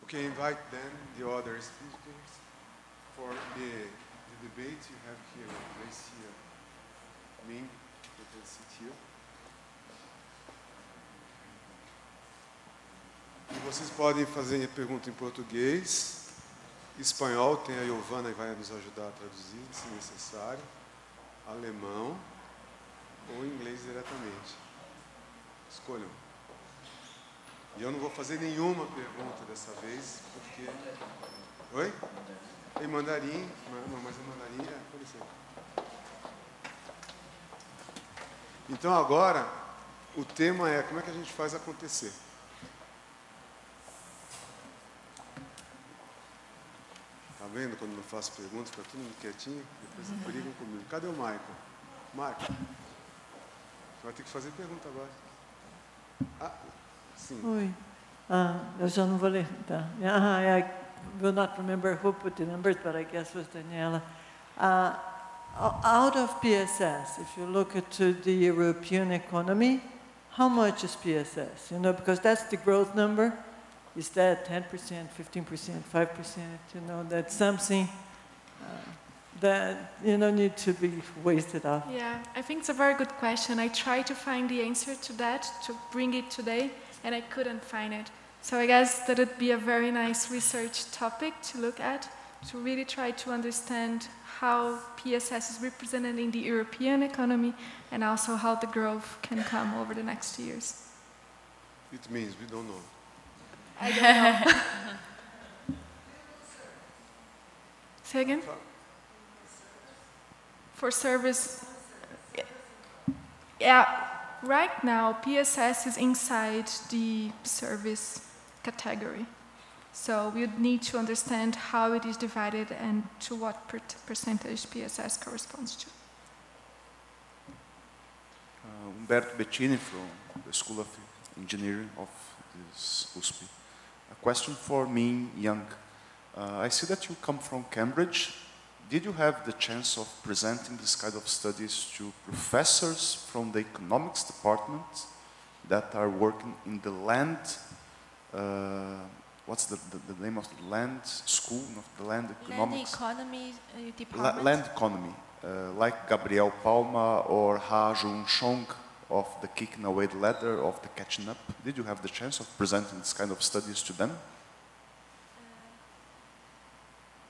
Okay, invite then the other speakers for the debate. You have here, place here, Ming, you can sit here. E vocês podem fazer pergunta em português, espanhol, tem a Giovana que vai nos ajudar a traduzir, se necessário, alemão ou inglês diretamente. Escolham. E eu não vou fazer nenhuma pergunta dessa vez, porque... Oi? Em mandarim, não, mas em mandarim é, por exemplo. Então agora, o tema é como é que a gente faz acontecer. Tá vendo quando eu faço perguntas, fica todo mundo quietinho, depois brigam comigo. Cadê o Michael? Michael, você vai ter que fazer pergunta agora. Ah, sim. Oi. Eu já não vou ler. Tá. I will not remember who put the numbers, but I guess it was Daniela. Out of PSS, if you look at the European economy, how much is PSS? You know, because that's the growth number. Is that 10%, 15%, 5%? You know, that's something that, you know, need to be wasted off. Yeah, I think it's a very good question. I tried to find the answer to that, to bring it today, and I couldn't find it. So I guess that would be a very nice research topic to look at, to really try to understand how PSS is represented in the European economy, and also how the growth can come over the next years. It means we don't know. I don't know. Say again? For service, yeah, right now PSS is inside the service category. So we would need to understand how it is divided and to what percentage PSS corresponds to. Umberto Bettini from the School of Engineering of this USP. A question for Ming Yang. I see that you come from Cambridge. Did you have the chance of presenting this kind of studies to professors from the economics department that are working in the land, what's the name of the land school, of the land economics? Land economy department? Land economy, like Gabriel Palma or Ha Jun Chong of the Kicking Away the Ladder, of the Catching Up. Did you have the chance of presenting this kind of studies to them?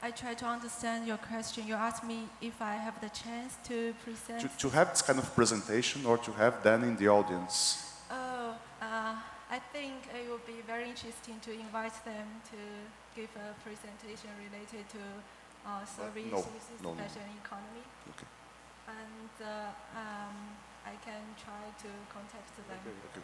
I try to understand your question. You asked me if I have the chance to present... To have this kind of presentation or to have them in the audience? Oh, I think it would be very interesting to invite them to give a presentation related to services, especially economy. Okay. And I can try to contact them. Okay.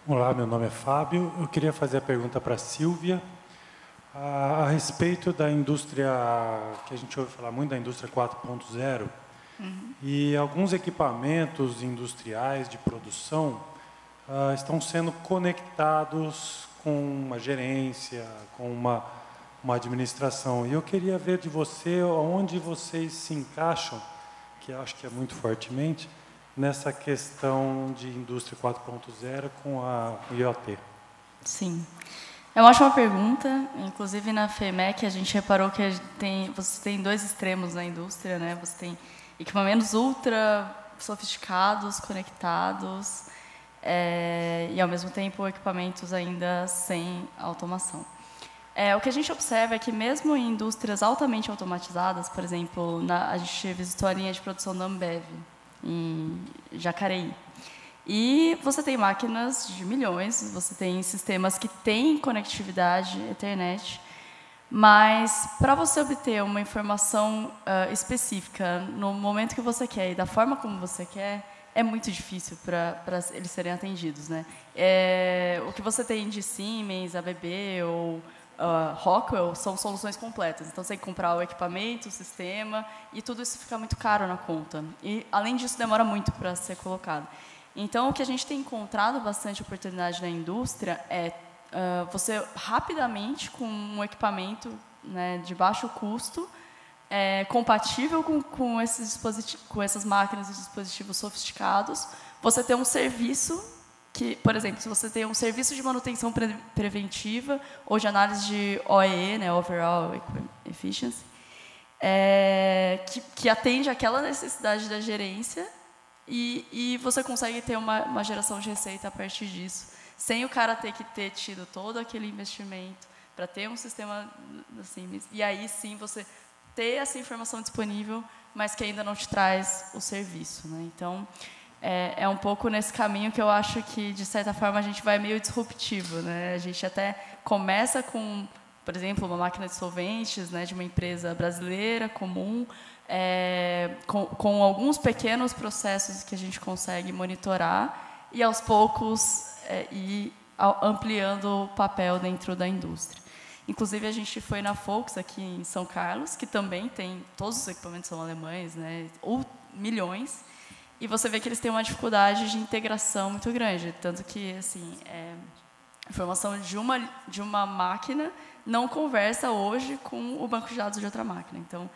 Olá, meu nome é Fábio. Eu queria fazer a pergunta para a Silvia a respeito da indústria, que a gente ouve falar muito da indústria 4.0, e alguns equipamentos industriais de produção estão sendo conectados com uma gerência, com uma administração. E eu queria ver de você onde vocês se encaixam, que eu acho que é muito fortemente, nessa questão de indústria 4.0 com a IoT. Sim. É uma ótima pergunta. Inclusive, na FEMEC, a gente reparou que você tem dois extremos na indústria, né? Você tem equipamentos ultra sofisticados, conectados, e, ao mesmo tempo, equipamentos ainda sem automação. O que a gente observa é que, mesmo em indústrias altamente automatizadas, por exemplo, a gente visitou a linha de produção da Ambev, em Jacareí. E você tem máquinas de milhões, você tem sistemas que têm conectividade, Ethernet, mas para você obter uma informação específica no momento que você quer e da forma como você quer, é muito difícil para eles serem atendidos, né? O que você tem de Siemens, ABB ou Rockwell são soluções completas. Então, você tem que comprar o equipamento, o sistema, e tudo isso fica muito caro na conta. E, além disso, demora muito para ser colocado. Então, o que a gente tem encontrado bastante oportunidade na indústria é você, rapidamente, com um equipamento, né, de baixo custo, compatível com essas máquinas e dispositivos sofisticados, você ter um serviço que, por exemplo, se você tem um serviço de manutenção preventiva ou de análise de OEE, né, Overall Efficiency, que atende àquela necessidade da gerência e você consegue ter uma geração de receita a partir disso, sem o cara ter que ter tido todo aquele investimento para ter um sistema assim, e aí sim você ter essa informação disponível, mas que ainda não te traz o serviço, né? Então, é um pouco nesse caminho que eu acho que, de certa forma, a gente vai meio disruptivo, né? A gente até começa com, por exemplo, uma máquina de solventes, né, de uma empresa brasileira comum, com alguns pequenos processos que a gente consegue monitorar e, aos poucos, ir ampliando o papel dentro da indústria. Inclusive, a gente foi na Volks, aqui em São Carlos, que também tem, todos os equipamentos são alemães, né, ou milhões, e você vê que eles têm uma dificuldade de integração muito grande, tanto que, assim, a informação de uma máquina não conversa hoje com o banco de dados de outra máquina. Então,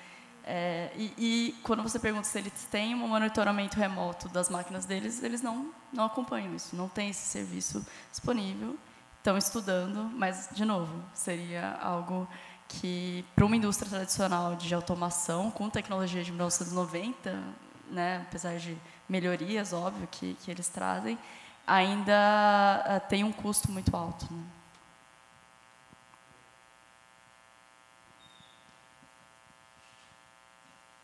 quando você pergunta se eles têm um monitoramento remoto das máquinas deles, eles não acompanham isso, não tem esse serviço disponível. Estão estudando, mas, de novo, seria algo que, para uma indústria tradicional de automação, com tecnologia de 1990, né, apesar de melhorias, óbvio, que eles trazem, ainda tem um custo muito alto, né?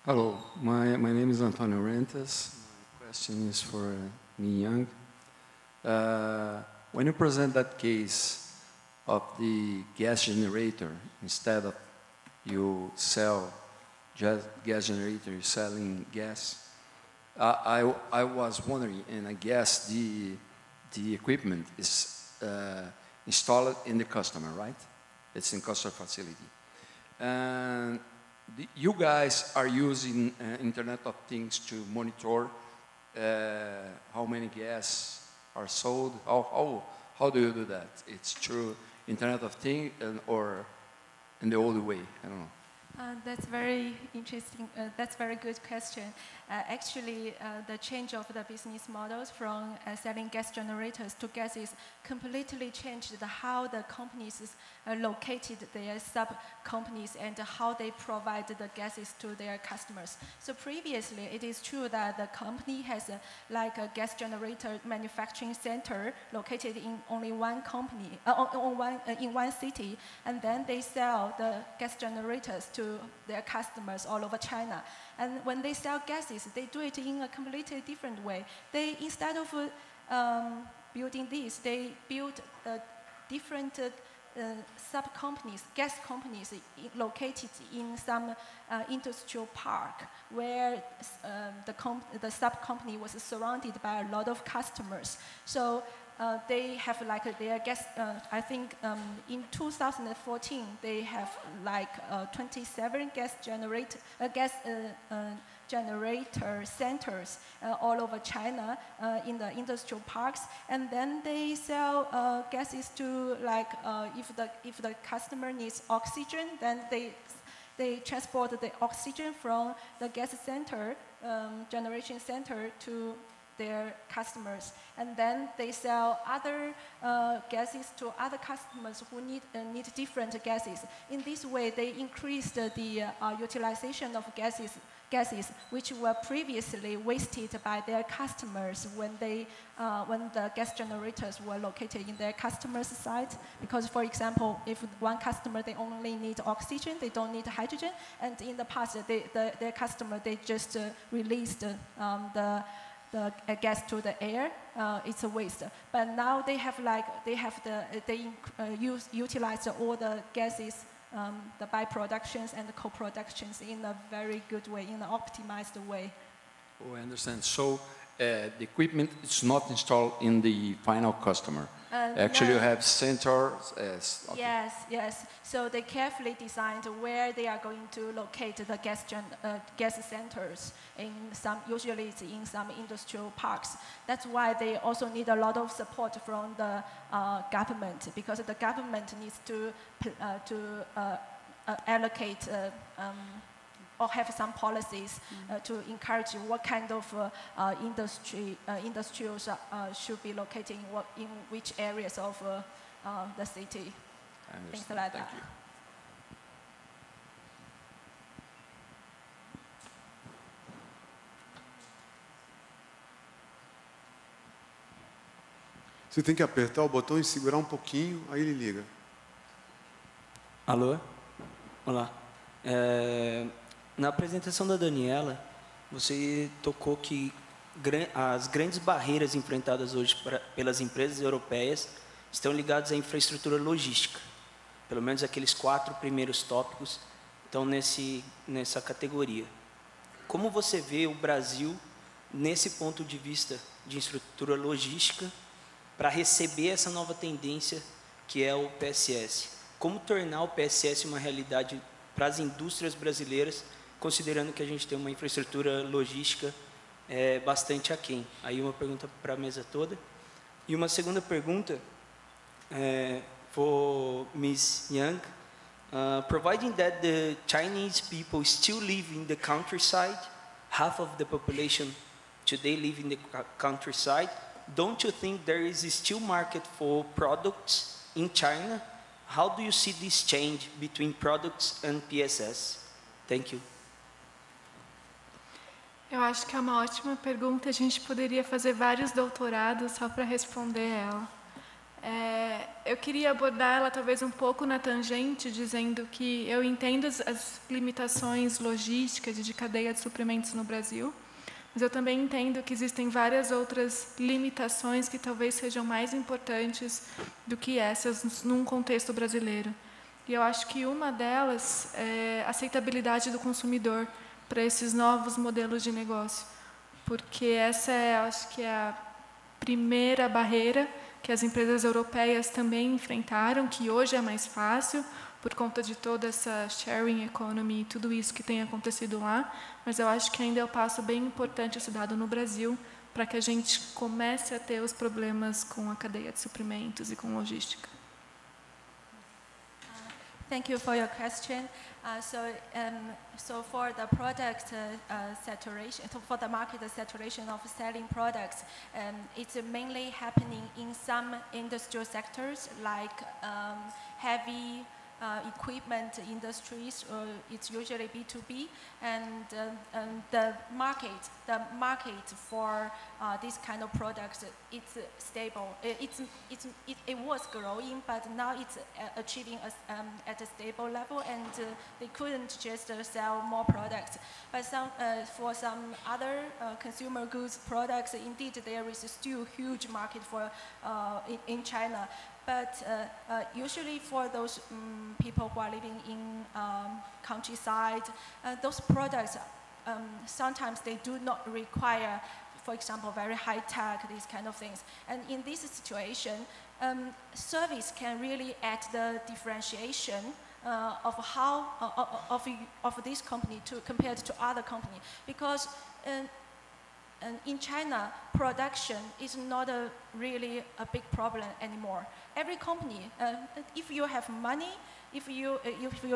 Hello, my name is Antonio Rentas. My question is for Mi Yang. When you present that case of the gas generator, instead of you sell just gas generator, you're selling gas, I was wondering, and I guess the equipment is installed in the customer, right? It's in customer facility. And you guys are using Internet of Things to monitor how many gas are sold. How do you do that? It's through Internet of Things or in the old way? I don't know. That's very interesting. That's a very good question. Actually, the change of the business models from selling gas generators to gases completely changed how the companies located their sub-companies and how they provide the gases to their customers. So previously, it is true that the company has a gas generator manufacturing center located in only one company, in one city, and then they sell the gas generators to their customers all over China. And when they sell gases, they do it in a completely different way. They, instead of building this, they build different sub-companies, gas companies located in some industrial park where the sub-company was surrounded by a lot of customers. So they have their gas, I think in 2014, they have 27 gas generator centers all over China in the industrial parks, and then they sell gases to if the customer needs oxygen, then they transport the oxygen from the gas center, generation center to their customers, and then they sell other gases to other customers who need different gases. In this way, they increased the utilization of gases which were previously wasted by their customers when the gas generators were located in their customers' site. Because, for example, if one customer they only need oxygen, they don't need hydrogen, and in the past their customer they just released the gas to the air, it's a waste. But now they utilize all the gases, the byproductions and the co-productions in a very good way, in an optimized way. Oh, I understand. So the equipment is not installed in the final customer. Actually, no. you have sensors. Okay. Yes. So they carefully designed where they are going to locate the gas centers. Usually it's in some industrial parks. That's why they also need a lot of support from the government, because the government needs to allocate or have some policies to encourage what kind of industrials should be located in which areas of the city, things like that. Thank you. Você tem que apertar o botão e segurar um pouquinho, aí ele liga. Alô? Olá. Na apresentação da Daniela, você tocou que as grandes barreiras enfrentadas hoje pelas empresas europeias estão ligadas à infraestrutura logística. Pelo menos aqueles 4 primeiros tópicos estão nessa categoria. Como você vê o Brasil nesse ponto de vista de infraestrutura logística para receber essa nova tendência que é o PSS? Como tornar o PSS uma realidade para as indústrias brasileiras, considerando que a gente tem uma infraestrutura logística bastante aquém? Aí uma pergunta para a mesa toda. E uma segunda pergunta for Ms. Yang. Providing that the Chinese people still live in the countryside, half of the population today live in the countryside, don't you think there is still market for products in China? How do you see this change between products and PSS? Thank you. Eu acho que é uma ótima pergunta. A gente poderia fazer vários doutorados só para responder ela. Eu queria abordar ela talvez um pouco na tangente, dizendo que eu entendo as limitações logísticas e de cadeia de suprimentos no Brasil, mas eu também entendo que existem várias outras limitações que talvez sejam mais importantes do que essas num contexto brasileiro. E eu acho que uma delas é a aceitabilidade do consumidor para esses novos modelos de negócio, porque essa acho que é a primeira barreira que as empresas europeias também enfrentaram, que hoje é mais fácil, por conta de toda essa sharing economy e tudo isso que tem acontecido lá, mas eu acho que ainda é um passo bem importante a ser dado no Brasil para que a gente comece a ter os problemas com a cadeia de suprimentos e com logística. Thank you for your question. So for the product saturation, for the market saturation of selling products, it's mainly happening in some industrial sectors like heavy equipment industries, it's usually B2B, and the market for this kind of products, it's stable. It was growing, but now it's achieving at a stable level, and they couldn't just sell more products. But for some other consumer goods products, indeed there is still huge market for in China. But usually for those people who are living in countryside, those products, sometimes they do not require, for example, very high-tech, these kind of things. And in this situation, service can really add the differentiation of how of this company compared to other company, because in China, production is not really a big problem anymore. Every company, if you have money, if you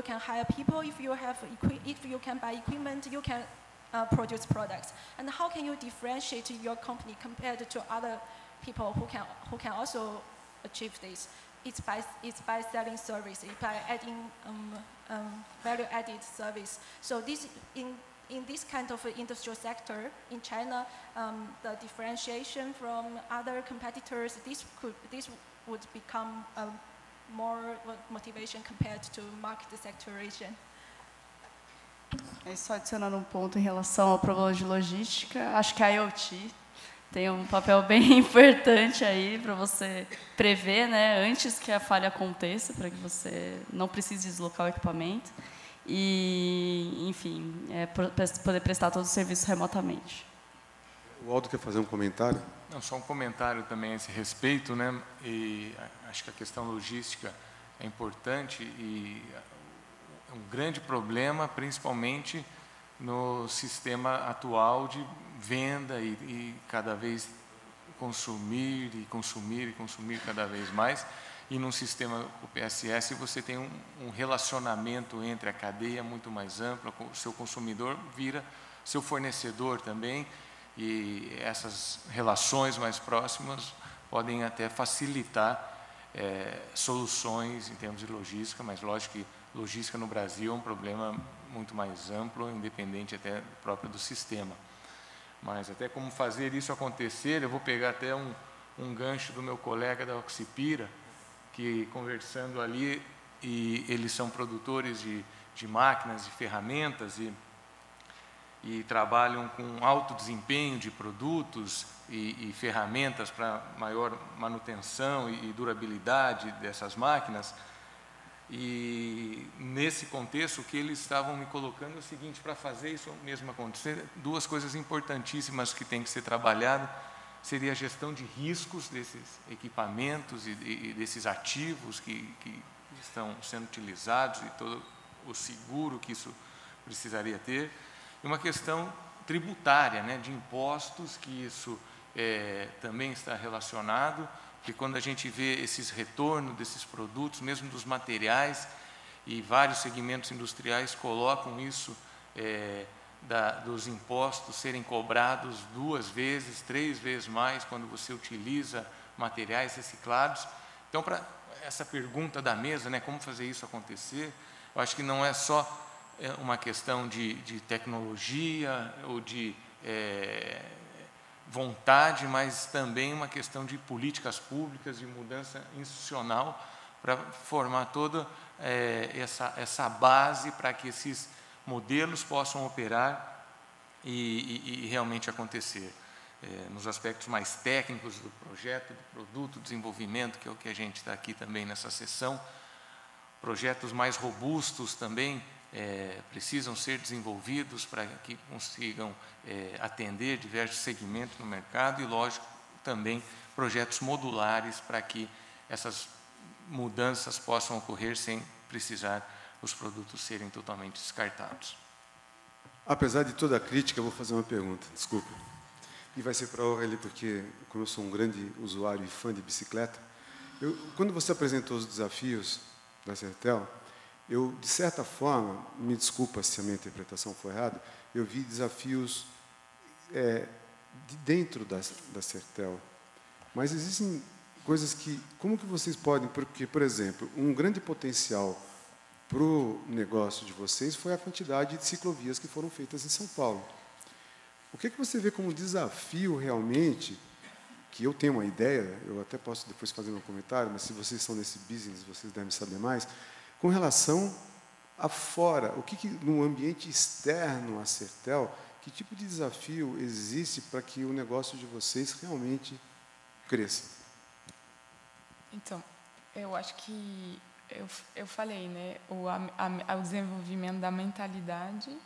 can hire people, if you can buy equipment, you can produce products. And how can you differentiate your company compared to other people who can also achieve this? It's by selling service, it's by adding value-added service. So this in this kind of industrial sector in China, the differentiation from other competitors, this would become more motivation compared to market saturation. Só adicionando ponto em relação ao problema de logística, acho que a IoT tem um papel bem importante aí para você prever, né, antes que a falha aconteça, para que você não precise deslocar o equipamento. E, enfim, poder prestar todos os serviços remotamente. O Aldo quer fazer um comentário? Não, só um comentário também a esse respeito, né? E acho que a questão logística é importante e é um grande problema, principalmente no sistema atual de venda e cada vez consumir cada vez mais. e num sistema o PSS você tem um relacionamento entre a cadeia muito mais ampla, o seu consumidor vira seu fornecedor também, e essas relações mais próximas podem até facilitar soluções em termos de logística, mas lógico que logística no Brasil é um problema muito mais amplo, independente até próprio do sistema. Mas até como fazer isso acontecer, eu vou pegar até um gancho do meu colega da Oxipira, que conversando ali, e eles são produtores de máquinas, de ferramentas, e trabalham com alto desempenho de produtos e ferramentas para maior manutenção e durabilidade dessas máquinas. E nesse contexto, o que eles estavam me colocando é o seguinte: para fazer isso mesmo acontecer, duas coisas importantíssimas que tem que ser trabalhado seria a gestão de riscos desses equipamentos e desses ativos que estão sendo utilizados, e todo o seguro que isso precisaria ter, e uma questão tributária, né, de impostos, que isso também está relacionado, porque quando a gente vê esses retornos desses produtos, mesmo dos materiais, e vários segmentos industriais colocam isso, dos impostos serem cobrados 2 vezes, 3 vezes mais quando você utiliza materiais reciclados. Então, para essa pergunta da mesa, né, como fazer isso acontecer, eu acho que não é só uma questão de tecnologia ou de vontade, mas também uma questão de políticas públicas, de mudança institucional, para formar toda essa base para que esses modelos possam operar e realmente acontecer. Nos aspectos mais técnicos do projeto, do produto, do desenvolvimento, que é o que a gente está aqui também nessa sessão, projetos mais robustos também precisam ser desenvolvidos para que consigam atender diversos segmentos no mercado, e, lógico, também projetos modulares para que essas mudanças possam ocorrer sem precisar os produtos serem totalmente descartados. Apesar de toda a crítica, eu vou fazer uma pergunta, desculpa. E vai ser para a Aurélie, porque, como eu sou um grande usuário e fã de bicicleta, quando você apresentou os desafios da Sertel, eu, de certa forma, me desculpa se a minha interpretação for errada, eu vi desafios de dentro da Sertel. Mas existem coisas que... Como que vocês podem... Porque, por exemplo, um grande potencial para o negócio de vocês foi a quantidade de ciclovias que foram feitas em São Paulo. O que você vê como desafio realmente, que eu tenho uma ideia, eu até posso depois fazer um comentário, mas se vocês são nesse business, vocês devem saber mais, com relação a fora, o que no ambiente externo à Sertel, que tipo de desafio existe para que o negócio de vocês realmente cresça? Então, eu acho que eu falei, né, o desenvolvimento da mentalidade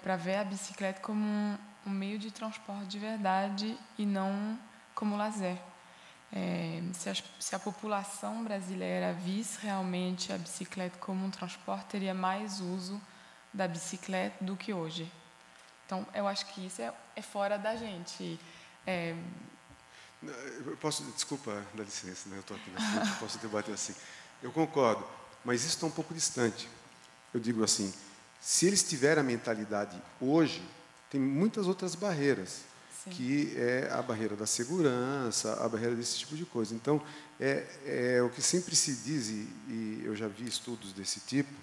para ver a bicicleta como um meio de transporte de verdade e não como lazer. Se a população brasileira visse realmente a bicicleta como um transporte, teria mais uso da bicicleta do que hoje. Então, eu acho que isso é fora da gente. Eu posso, desculpa, dá licença, né? Eu estou aqui na frente, eu posso debater assim. Eu concordo, mas isso está um pouco distante. Eu digo assim, se eles tiverem a mentalidade hoje, tem muitas outras barreiras. Sim. Que é a barreira da segurança, a barreira desse tipo de coisa. Então, o que sempre se diz, e eu já vi estudos desse tipo,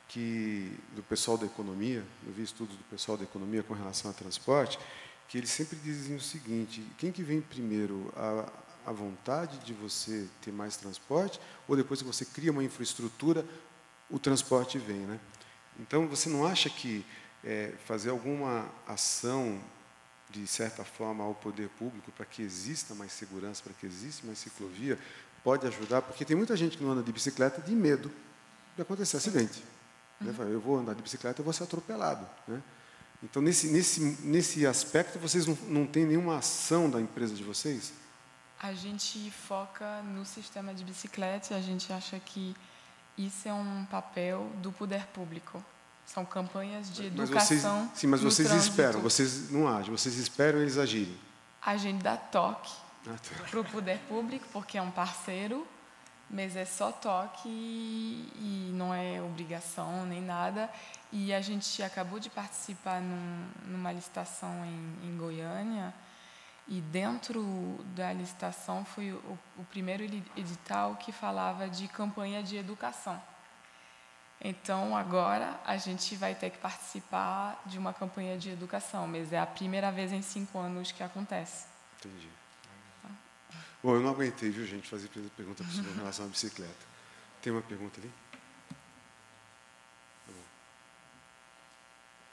que do pessoal da economia, eu vi estudos do pessoal da economia com relação ao transporte, que eles sempre dizem o seguinte: quem que vem primeiro, a vontade de você ter mais transporte, ou depois que você cria uma infraestrutura, o transporte vem, né? Então, você não acha que fazer alguma ação, de certa forma, ao poder público, para que exista mais segurança, para que exista mais ciclovia, pode ajudar? Porque tem muita gente que não anda de bicicleta de medo de acontecer acidente. Eu vou andar de bicicleta, eu vou ser atropelado, né? Então, nesse aspecto, vocês não têm nenhuma ação da empresa de vocês? A gente foca no sistema de bicicleta e a gente acha que isso é um papel do poder público. São campanhas de educação. Mas vocês esperam, vocês não agem, vocês esperam eles agirem. A gente dá toque para o poder público, porque é um parceiro, mas é só toque e não é obrigação nem nada. E a gente acabou de participar numa licitação em Goiânia, e dentro da licitação foi o primeiro edital que falava de campanha de educação. Então, agora a gente vai ter que participar de uma campanha de educação, mas é a primeira vez em 5 anos que acontece. Entendi. Bom, eu não aguentei, viu, gente, fazer pergunta para o senhor em relação à bicicleta. Tem uma pergunta ali?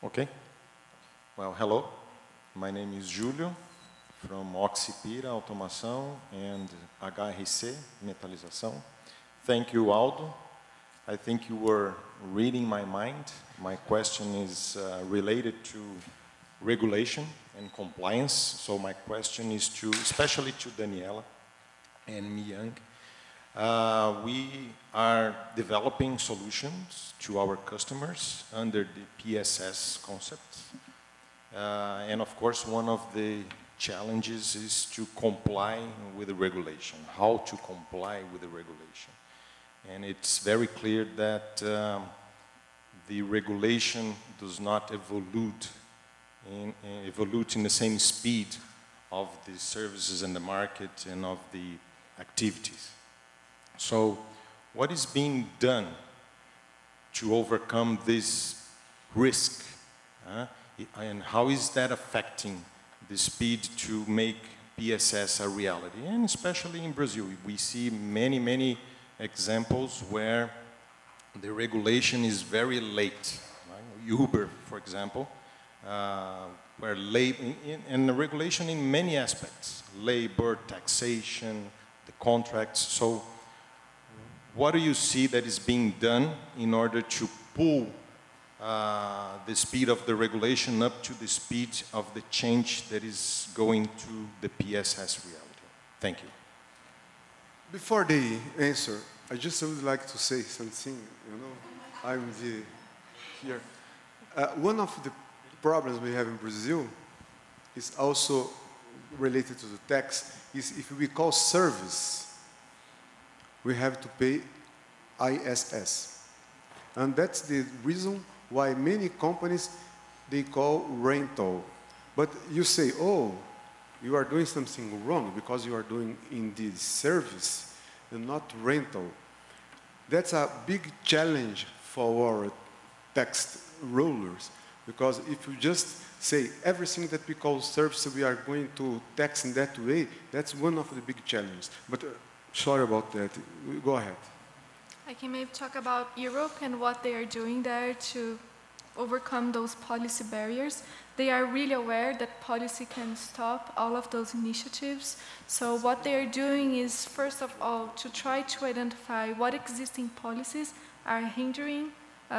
Okay. Well, hello. My name is Júlio, from Oxipira Automação and HRC Metalização. Thank you, Aldo. I think you were reading my mind. My question is related to regulation and compliance. So my question is especially to Daniela and Mi-Young. We are developing solutions to our customers under the PSS concept. And of course, one of the challenges is to comply with the regulation, how to comply with the regulation. And it's very clear that the regulation does not evolve in the same speed of the services in the market and of the activities. So what is being done to overcome this risk? And how is that affecting the speed to make PSS a reality? And especially in Brazil, we see many examples where the regulation is very late. Right? Uber, for example, where and the regulation in many aspects, labor, taxation, the contracts. So what do you see that is being done in order to pull the speed of the regulation up to the speed of the change that is going to the PSS reality? Thank you. Before they answer, I just would like to say something, I'm here. One of the problems we have in Brazil is also related to the tax, is if we call service, we have to pay ISS. And that's the reason why many companies, they call rental. But you say, oh, you are doing something wrong because you are doing indeed service and not rental. That's a big challenge for our tax rulers, because if you just say everything that we call service, we are going to tax in that way, that's one of the big challenges. But sorry about that. Go ahead. I can maybe talk about Europe and what they are doing there to overcome those policy barriers. They are really aware that policy can stop all of those initiatives. So what they are doing is, first of all, to try to identify what existing policies are hindering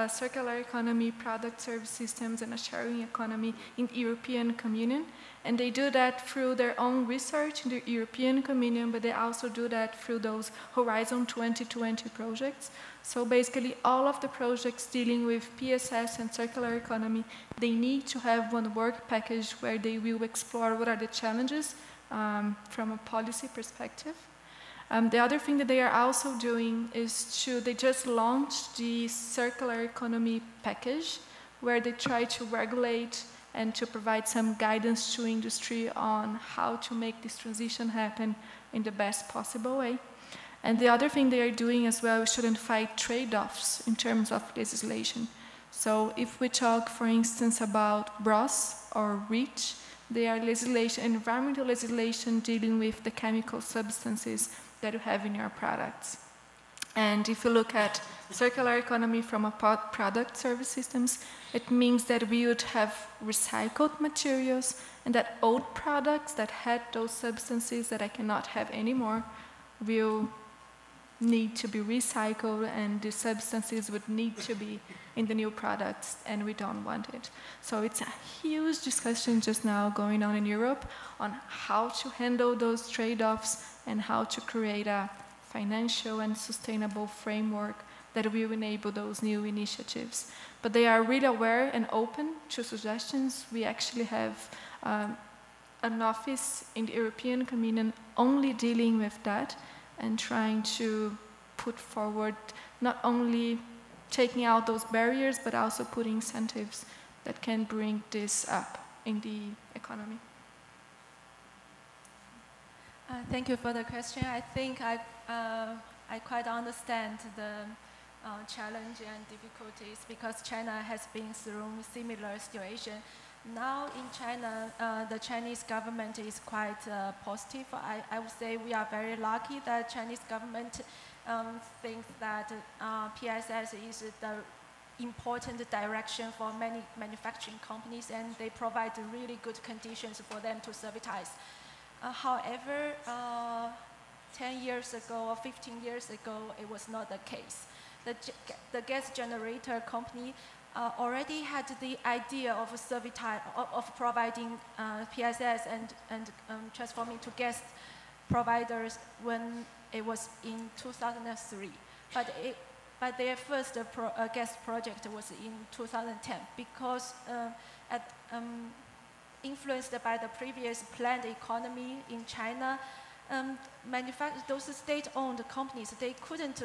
circular economy, product service systems, and a sharing economy in the European Communion. And they do that through their own research in the European Communion, but they also do that through those Horizon 2020 projects. So basically, all of the projects dealing with PSS and circular economy, they need to have one work package where they will explore what are the challenges from a policy perspective. The other thing that they are also doing is they just launched the circular economy package, where they try to regulate and to provide some guidance to industry on how to make this transition happen in the best possible way. And the other thing they are doing as well is to identify trade-offs in terms of legislation. So if we talk, for instance, about BROS or REACH, they are environmental legislation dealing with the chemical substances that you have in your products. And if you look at circular economy from a product service systems, it means that we would have recycled materials, and that old products that had those substances that I cannot have anymore will need to be recycled, and the substances would need to be in the new products, and we don't want it. So it's a huge discussion just now going on in Europe on how to handle those trade-offs and how to create a financial and sustainable framework that will enable those new initiatives. But they are really aware and open to suggestions. We actually have an office in the European Communion only dealing with that and trying to put forward not only taking out those barriers, but also putting incentives that can bring this up in the economy. Thank you for the question. I think I quite understand the challenge and difficulties because China has been through a similar situation. Now in China, the Chinese government is quite positive. I would say we are very lucky that Chinese government thinks that PSS is the important direction for many manufacturing companies, and they provide really good conditions for them to servitize. However, 10 years ago or 15 years ago, it was not the case. The gas generator company already had the idea of providing PSS and transforming to gas providers when it was in 2003. But their first gas project was in 2010 because influenced by the previous planned economy in China, those state-owned companies, they couldn't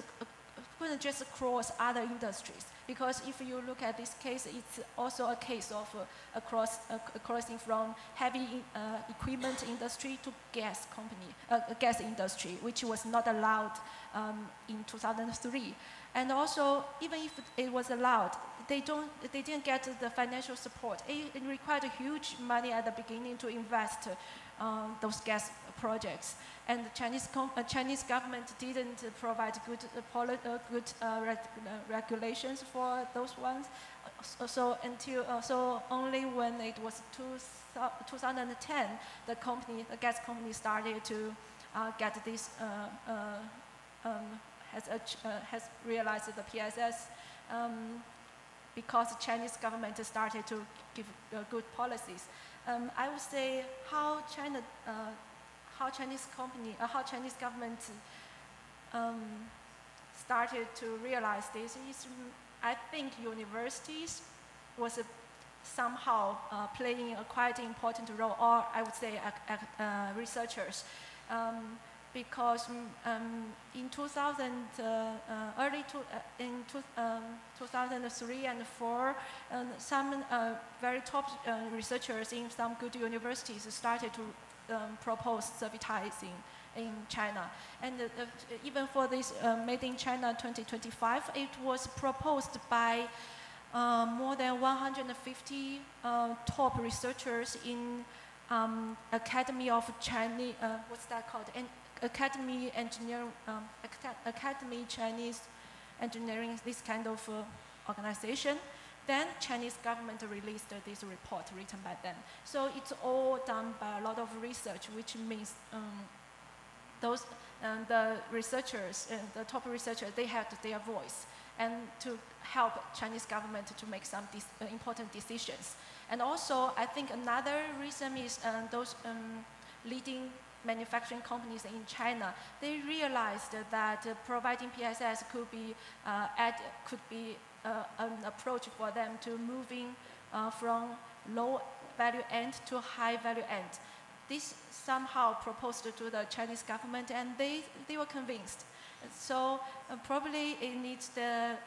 just cross other industries, because if you look at this case, it's also a case of crossing from heavy equipment industry to gas industry, which was not allowed in 2003. And also, even if it was allowed, they didn't get the financial support. It required huge money at the beginning to invest those gas projects. And the Chinese government didn't provide good regulations for those ones. So only when it was 2010, the gas company started to get this has realized the PSS because the Chinese government started to give good policies. I would say how Chinese government started to realize this is, I think universities was somehow playing a quite important role, or I would say researchers. Because in 2003 and 2004, some very top researchers in some good universities started to propose servitizing in China. And even for this Made in China 2025, it was proposed by more than 150 top researchers in Academy of Chinese, what's that called? Academy Chinese Engineering, this kind of organization. Then Chinese government released this report written by them. So it's all done by a lot of research, which means the researchers, the top researchers, they had their voice and to help Chinese government to make some important decisions. And also, I think another reason is those leading manufacturing companies in China, they realized that providing PSS could be an approach for them to moving from low value end to high value end. This somehow proposed to the Chinese government, and they were convinced. So probably it needs the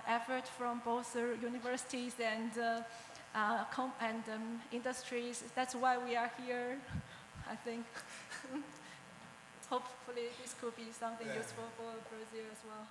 effort from both universities and industries. That's why we are here, I think. Hopefully this could be something useful for Brazil as well.